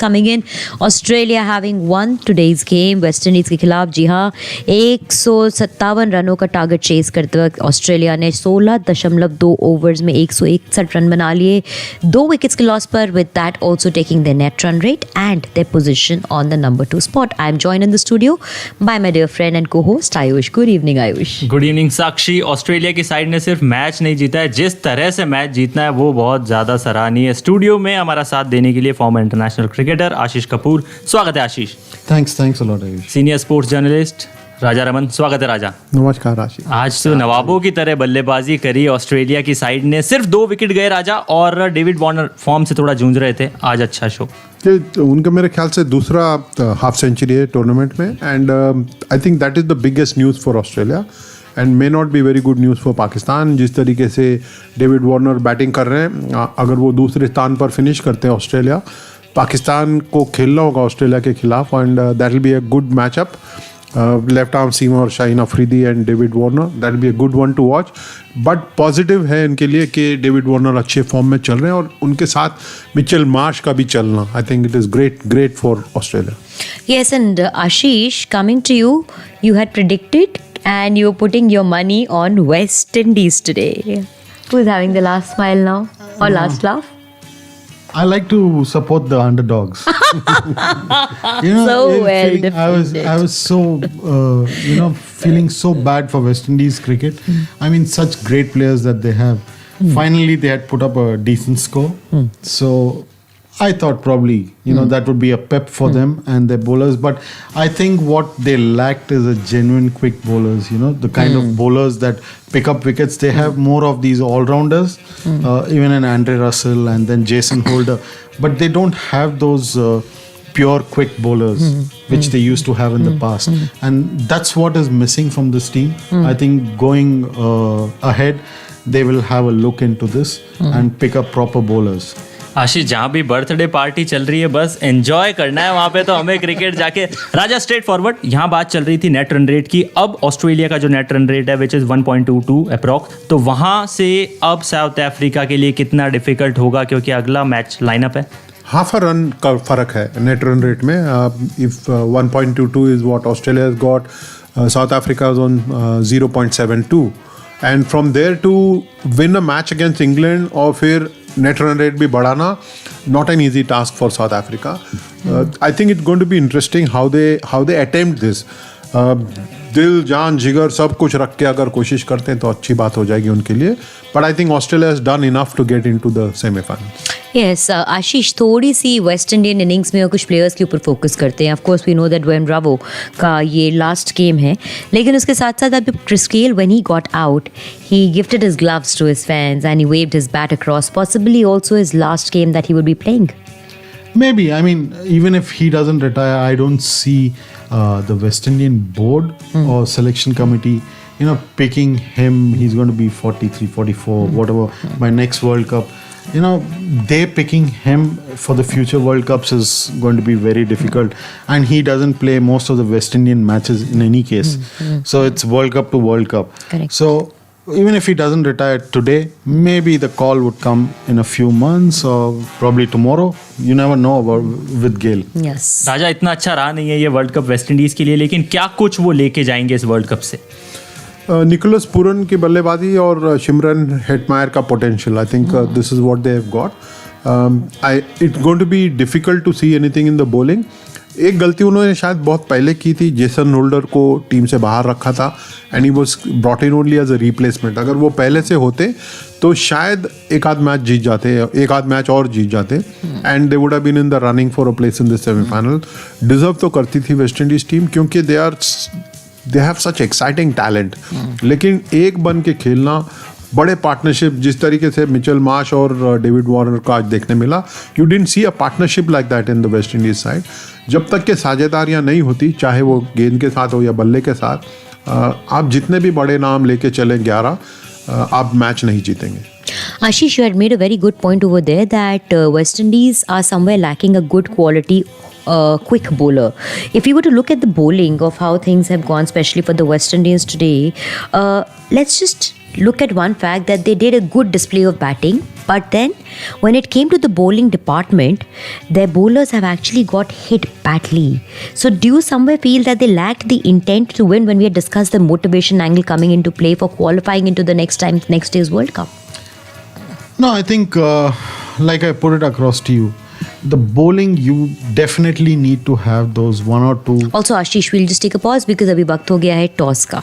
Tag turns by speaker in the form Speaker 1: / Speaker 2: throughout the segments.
Speaker 1: coming in. Australia having won today's game West Indies के खिलाफ. जी हाँ, 157 रनों का टारगेट चेस करते वक्त ऑस्ट्रेलिया ने 16.2 ओवर्स में 161 रन बना लिए, 2 विकेट्स के लॉस पर, with that also taking their net run rate and their position on the number 2 spot. I am joined in the studio by my dear friend and co-host Ayush. Good evening, Ayush.
Speaker 2: Good evening Sakshi. Australia की side ने सिर्फ match नहीं जीता है, जिस तरह से match जीतना है वो बहुत ज़्यादा सराहनीय है. स्टूडियो में हमारा साथ देने के लिए former international cricketer Ashish Kapoor. स्वागत है Ashish.
Speaker 3: Thanks a lot Ayush.
Speaker 2: Senior sports journalist Raja Raman. स्वागत है राजा.
Speaker 3: नमस्कार आशीष.
Speaker 2: आज तो नवाबों की तरह बल्लेबाजी करी ऑस्ट्रेलिया की साइड ने. सिर्फ 2 विकेट गए राजा, और डेविड वार्नर फॉर्म से थोड़ा जूझ रहे थे. आज अच्छा शो.
Speaker 3: उनका मेरे ख्याल से दूसरा हाफ सेंचुरी है टूर्नामेंट में, and I think that is the biggest news for Australia and may not be very good news for Pakistan. जिस तरीके से डेविड वार्नर बैटिंग कर रहे हैं, अगर वो दूसरे स्थान पर फिनिश करते हैं ऑस्ट्रेलिया, पाकिस्तान को खेलना होगा ऑस्ट्रेलिया के खिलाफ, and that will be a good matchup. Left arm seamer और Shaheen Afridi and David Warner, that will be a good one to watch. But positive है इनके लिए कि डेविड वार्नर अच्छे फॉर्म में चल रहे हैं, और उनके साथ मिचेल मार्श का भी चलना, I think it is great for Australia.
Speaker 1: Yes, and Ashish, coming to you, you had predicted and you're putting your money on West Indies today. Who's having the last smile now or last laugh?
Speaker 4: I like to support the underdogs.
Speaker 1: So well defended.
Speaker 4: I was so feeling so bad for West Indies cricket. I mean, such great players that they have. Finally, they had put up a decent score. So I thought probably that would be a pep for them and their bowlers. But I think what they lacked is a genuine quick bowlers. The kind of bowlers that pick up wickets. They have more of these all-rounders, even an Andre Russell and then Jason Holder. But they don't have those pure quick bowlers which they used to have in the past. And that's what is missing from this team. I think going ahead, they will have a look into this and pick up proper bowlers.
Speaker 2: आशीष, जहाँ भी birthday party चल रही है बस enjoy करना है वहाँ पे, तो हमें क्रिकेट जाके. राजा, स्ट्रेट फॉरवर्ड, यहाँ बात चल रही थी नेट रन रेट की. अब ऑस्ट्रेलिया का जो नेट रन रेट है विच इज़ 1.22 अप्रॉक्स, तो वहाँ से अब साउथ अफ्रीका के लिए कितना डिफिकल्ट होगा, क्योंकि अगला मैच लाइनअप है.
Speaker 3: हाफ अ रन का फ़र्क है नेट रन रेट में. If 1.22 is what Australia has got, South Africa is on 0.72, and from there to win a match against England और फिर नेट रन रेट भी बढ़ाना, not an easy task for South Africa. I think it's going to be interesting how they attempt this. दिल जान जिगर सब कुछ रख के अगर कोशिश करते हैं तो अच्छी बात हो जाएगी उनके लिए. But I think Australia has done enough to get into the semifinal.
Speaker 1: Yes Ashish, थोड़ी सी वेस्ट इंडियन इनिंग्स में और कुछ प्लेयर्स के ऊपर फोकस करते हैं. Of course we know that when Bravo का ये लास्ट गेम है, लेकिन उसके साथ साथ अभी Chris Gayle when he got out, he gifted his gloves to his fans and he waved his bat across, possibly also his last game that he would be playing.
Speaker 4: Maybe. I mean, even if he doesn't retire, I don't see the West Indian board or selection committee, picking him. He's going to be 43, 44, whatever, by next World Cup. They picking him for the future World Cups is going to be very difficult. And he doesn't play most of the West Indian matches in any case. So it's World Cup to World Cup.
Speaker 1: Correct.
Speaker 4: So even if he doesn't retire today, maybe the call would come in a few months or probably tomorrow. You never know with Gale.
Speaker 1: Yes.
Speaker 2: राजा, इतना अच्छा रहा नहीं है ये world cup West Indies के लिए, लेकिन क्या कुछ वो लेके जाएंगे इस वर्ल्ड कप से?
Speaker 3: निकोलस पूरन की बल्लेबाजी और शिमरन हेटमायर का potential, I think this is what they have got. It's going to be difficult to see anything in the bowling. एक गलती उन्होंने शायद बहुत पहले की थी, जेसन होल्डर को टीम से बाहर रखा था and he was brought in only as a replacement. अगर वो पहले से होते तो शायद एक आध मैच जीत जाते, एक आध मैच और जीत जाते, and they would have been in the running for a place in the semifinal. Deserve तो करती थी वेस्ट इंडीज टीम, क्योंकि they have such exciting talent. लेकिन एक बन के खेलना, बड़े पार्टनरशिप जिस तरीके से मिचेल मार्श और डेविड वार्नर का आज देखने मिला, you didn't see a partnership like that in the West Indies side. जब तक के साझेदारियां नहीं होती, चाहे वो गेंद के साथ हो या बल्ले के साथ, आप जितने भी बड़े नाम लेके चले 11, आप मैच नहीं जीतेंगे.
Speaker 1: Ashish, you had made a very good point over there that West Indies are somewhere lacking a good quality quick bowler. If you were to look at the bowling of how things have gone, especially for the West Indians today, let's just look at one fact that they did a good display of batting, but then when it came to the bowling department, their bowlers have actually got hit badly. So do you somewhere feel that they lacked the intent to win when we had discussed the motivation angle coming into play for qualifying into the next day's World Cup?
Speaker 4: No, I think, like I put it across to you, the bowling, you definitely need to have those one or two.
Speaker 1: Also, Ashish, we'll just take a pause because abhi waqt ho gaya hai toss ka.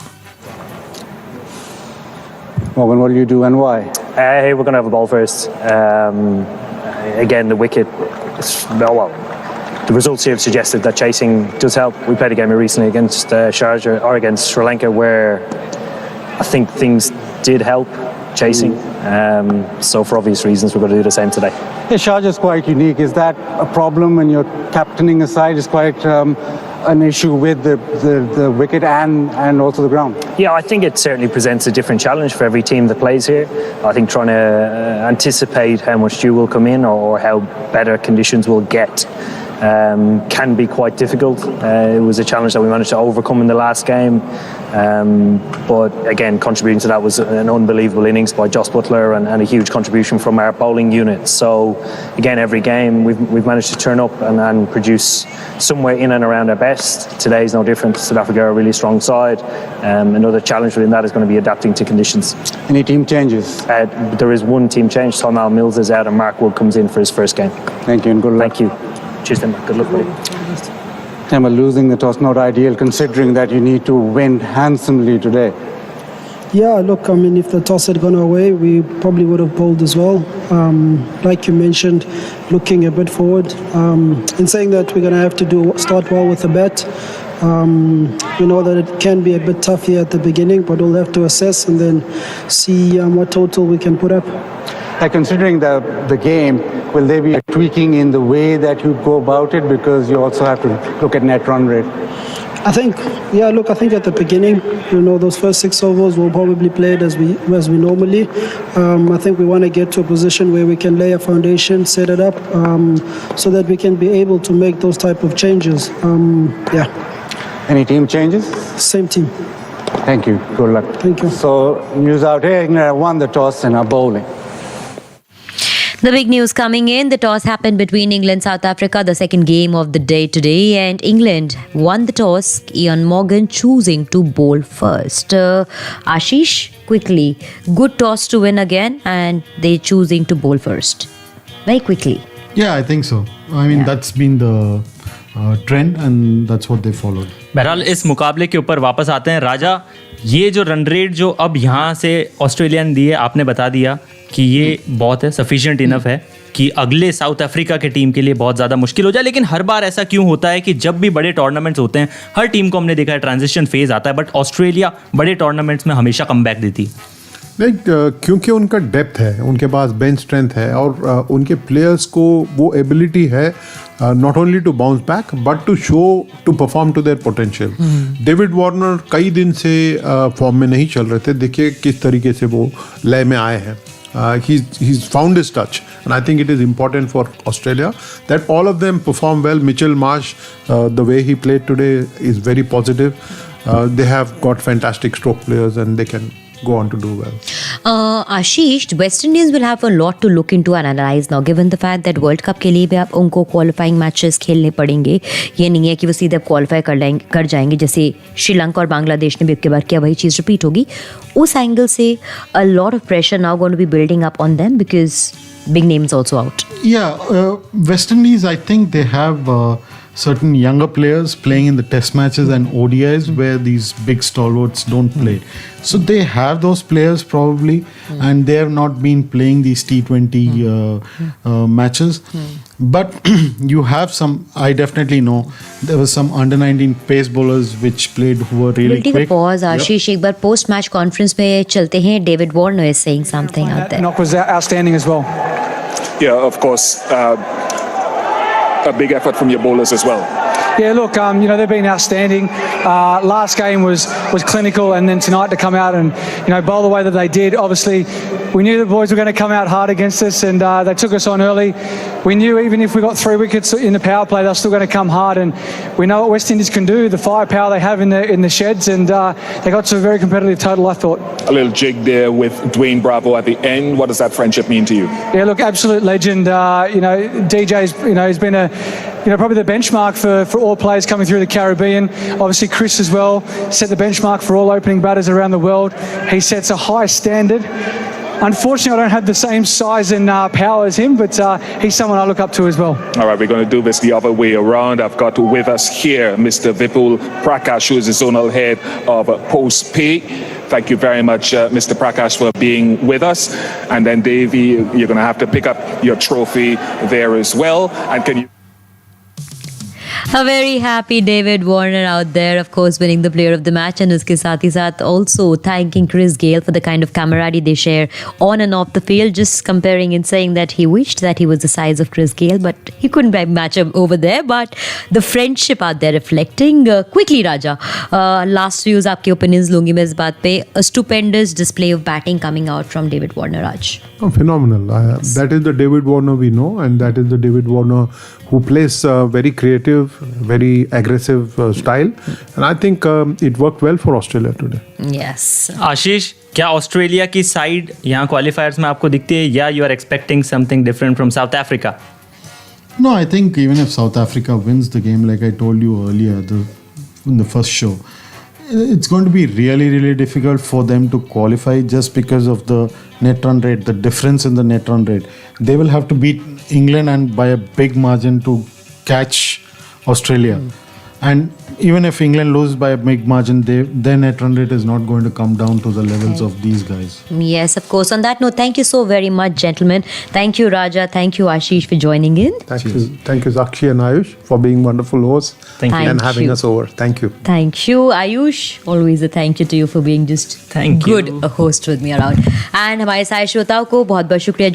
Speaker 5: Morgan, what do you do and why?
Speaker 6: We're going to have a ball first. Again, the wicket. Well, the results here have suggested that chasing does help. We played a game recently against Sharjah or against Sri Lanka where I think things did help chasing. So for obvious reasons, we're going to do the same today.
Speaker 5: Yeah, Sharjah is quite unique. Is that a problem when you're captaining a side? Is quite an issue with the wicket and also the ground?
Speaker 6: Yeah, I think it certainly presents a different challenge for every team that plays here. I think trying to anticipate how much dew will come in or how better conditions will get can be quite difficult. It was a challenge that we managed to overcome in the last game. But again, contributing to that was an unbelievable innings by Jos Buttler and a huge contribution from our bowling unit. So again, every game we've managed to turn up and produce somewhere in and around our best. Today is no different. South Africa are a really strong side. Another challenge within that is going to be adapting to conditions.
Speaker 5: Any team changes?
Speaker 6: There is one team change. Tom Al Mills is out and Mark Wood comes in for his first game.
Speaker 5: Thank you and good luck.
Speaker 6: Thank you. Cheers, then. Good luck, buddy.
Speaker 5: Emma, losing the toss not ideal considering that you need to win handsomely today.
Speaker 7: Yeah, look, I mean, if the toss had gone away, we probably would have bowled as well. Like you mentioned, looking a bit forward. In saying that, we're going to have to start well with the bat. We know that it can be a bit tough here at the beginning, but we'll have to assess and then see what total we can put up.
Speaker 5: Considering the game, will there be tweaking in the way that you go about it because you also have to look at net run rate?
Speaker 7: I think at the beginning, those first 6 overs we'll probably play it as we normally. I think we want to get to a position where we can lay a foundation, set it up, so that we can be able to make those type of changes.
Speaker 5: Any team changes?
Speaker 7: Same team.
Speaker 5: Thank you. Good luck.
Speaker 7: Thank you.
Speaker 5: So news out here, England won the toss and are bowling.
Speaker 1: The big news coming in, the toss happened between England and South Africa, the second game of the day today, and England won the toss, Ian Morgan choosing to bowl first. Ashish, quickly, good toss to win again, and they choosing to bowl first. Very quickly.
Speaker 4: Yeah, I think so. I mean, that's been the trend and that's what they followed.
Speaker 2: बहरहाल इस मुकाबले के ऊपर वापस आते हैं। राजा, ये जो रन रेट जो अब यहाँ से ऑस्ट्रेलिया ने दिए, आपने बता दिया कि ये बहुत है, सफिशिएंट इनफ है कि अगले साउथ अफ्रीका के टीम के लिए बहुत ज़्यादा मुश्किल हो जाए। लेकिन हर बार ऐसा क्यों होता है कि जब भी बड़े टूर्नामेंट्स होते हैं, हर टीम को हमने देखा है ट्रांजिशन फेज आता है, बट ऑस्ट्रेलिया बड़े टूर्नामेंट्स में हमेशा कमबैक देती है।
Speaker 3: नहीं, क्योंकि उनका डेप्थ है, उनके पास बेंच स्ट्रेंथ है और उनके प्लेयर्स को वो एबिलिटी है not only to bounce back but to show to perform to their potential. David Warner कई दिन से फॉर्म में नहीं चल रहे थे, देखिए किस तरीके से वो लय में आए हैं। He's found his touch, and I think it is important for Australia that all of them perform well. Mitchell Marsh, the way he played today is very positive. They have got fantastic stroke players, and they can go on to do well.
Speaker 1: Ashish, West Indies will have a lot to look into and analyze now, given the fact that World Cup के लिए भी आप उनको qualifying matches खेलने पड़ेंगे। ये नहीं है कि वो सीधे qualify कर जाएंगे जैसे श्रीलंका और बांग्लादेश ने भी अब के बार किया, वही चीज़ रिपीट होगी। उस एंगल से a lot of pressure now going to be building up on them because big names also out.
Speaker 4: Yeah, West Indies, I think they have certain younger players playing in the test matches and ODIs where these big stalwarts don't play. So they have those players probably, and they have not been playing these T20 matches. But you have some, I definitely know, there was some under-19 pace bowlers which played who were really
Speaker 1: quick. We'll take a pause, Ashish. एक बार post-match conference में चलते हैं. David Warner is saying something out there.
Speaker 8: Knock was outstanding as well.
Speaker 9: Yeah, of course. A big effort from your bowlers as well.
Speaker 8: Yeah, look, they've been outstanding. Last game was clinical, and then tonight to come out and bowl the way that they did. Obviously, we knew the boys were going to come out hard against us, and they took us on early. We knew even if we got 3 wickets in the power play, they're still going to come hard, and we know what West Indies can do. The firepower they have in the sheds, and they got to a very competitive total, I thought.
Speaker 9: A little jig there with Dwayne Bravo at the end. What does that friendship mean to you?
Speaker 8: Yeah, look, absolute legend. DJ's, he's been probably the benchmark for all players coming through the Caribbean. Obviously, Chris as well set the benchmark for all opening batters around the world. He sets a high standard. Unfortunately, I don't have the same size and power as him, but he's someone I look up to as well.
Speaker 9: All right, we're going to do this the other way around. I've got with us here Mr. Vipul Prakash, who is the zonal head of Post Pay. Thank you very much, Mr. Prakash, for being with us. And then, Davey, you're going to have to pick up your trophy there as well. And can you...
Speaker 1: A very happy David Warner out there, of course, winning the player of the match, and uske saath hi saath also thanking Chris Gayle for the kind of camaraderie they share on and off the field, just comparing and saying that he wished that he was the size of Chris Gayle, but he couldn't match up over there. But the friendship out there reflecting. Quickly, Raja, last views, आपके opinions लूंगी मैं इस बात पे. A stupendous display of batting coming out from David Warner, Raj.
Speaker 3: Oh, phenomenal. That is the David Warner we know, and that is the David Warner who plays very creative, very aggressive style. And I think it worked well for Australia today.
Speaker 1: Yes.
Speaker 2: आशीष, क्या Australia की side यहाँ क्वालिफायर्स में आपको दिखती है, या you are expecting something different from South Africa?
Speaker 4: No, I think even if South Africa wins the game, like I told you earlier in the first show, it's going to be really, really difficult for them to qualify just because of the net run rate, the difference in the net run rate. They will have to beat England and by a big margin to catch Australia. And even if England loses by a big margin, their net run rate is not going to come down to the levels of these guys.
Speaker 1: Yes, of course. On that note, thank you so very much, gentlemen. Thank you, Raja. Thank you, Ashish, for joining in.
Speaker 3: Thank you, Zakshi and Ayush, for being wonderful hosts.
Speaker 2: Thank you.
Speaker 3: And having
Speaker 1: you.
Speaker 3: us over. Thank you.
Speaker 1: Thank you, Ayush. Always a thank you to you for being just
Speaker 2: Thank
Speaker 1: good
Speaker 2: you.
Speaker 1: a host with me around. And हमारे सारे श्रोताओं को बहुत बहुत शुक्रिया